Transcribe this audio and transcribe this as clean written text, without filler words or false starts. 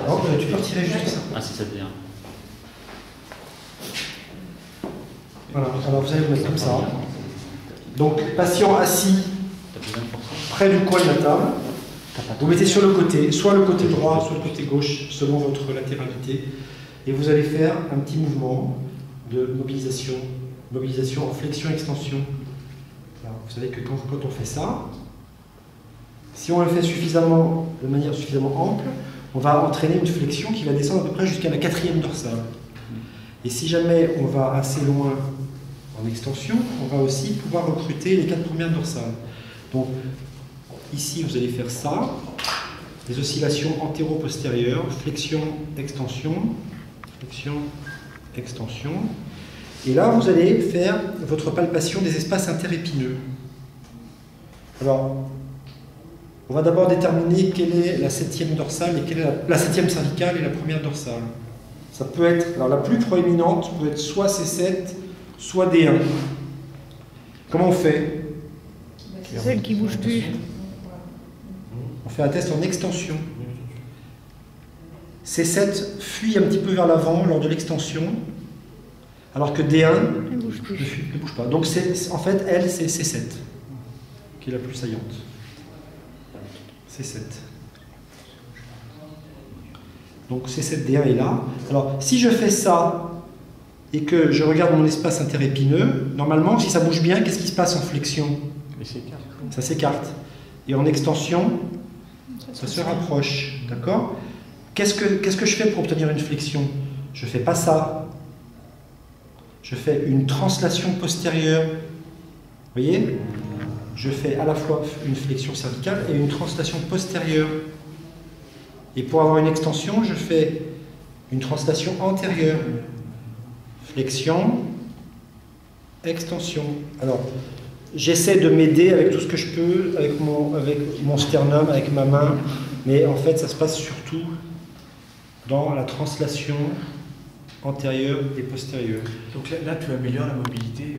Tiens, tu peux retirer juste ça. Ah, si ça devient. Voilà, alors vous allez vous mettre comme ça. Donc, patient assis près du coin de la table. Vous mettez sur le côté, soit le côté droit, soit le côté gauche, selon votre latéralité. Et vous allez faire un petit mouvement de mobilisation. Mobilisation en flexion-extension. Vous savez que quand on fait ça, si on le fait de manière suffisamment ample, on va entraîner une flexion qui va descendre à peu près jusqu'à la 4e dorsale. Et si jamais on va assez loin en extension, on va aussi pouvoir recruter les 4 premières dorsales. Donc, ici, vous allez faire ça, des oscillations antéro-postérieures, flexion, extension, extension. Et là, vous allez faire votre palpation des espaces interépineux. Alors, on va d'abord déterminer quelle est la 7e dorsale et quelle est la 7e cervicale et la première dorsale. Ça peut être, alors la plus proéminente peut être soit C7, soit D1. Comment on fait? C'est celle qui bouge plus. On fait un test en extension. C7 fuit un petit peu vers l'avant lors de l'extension, alors que D1 ne bouge pas. Donc en fait, elle, c'est C7 qui est la plus saillante. C7. Donc C7D1 est là. Alors, si je fais ça et que je regarde mon espace interépineux, normalement, si ça bouge bien, qu'est-ce qui se passe en flexion? Ça s'écarte. Et en extension, ça se rapproche. D'accord? Qu'est-ce que je fais pour obtenir une flexion? Je ne fais pas ça. Je fais une translation postérieure. Vous voyez? Je fais à la fois une flexion cervicale et une translation postérieure. Et pour avoir une extension, je fais une translation antérieure. Flexion, extension. Alors, j'essaie de m'aider avec tout ce que je peux, avec mon sternum, avec ma main, mais en fait, ça se passe surtout dans la translation antérieure et postérieure. Donc là tu améliores la mobilité.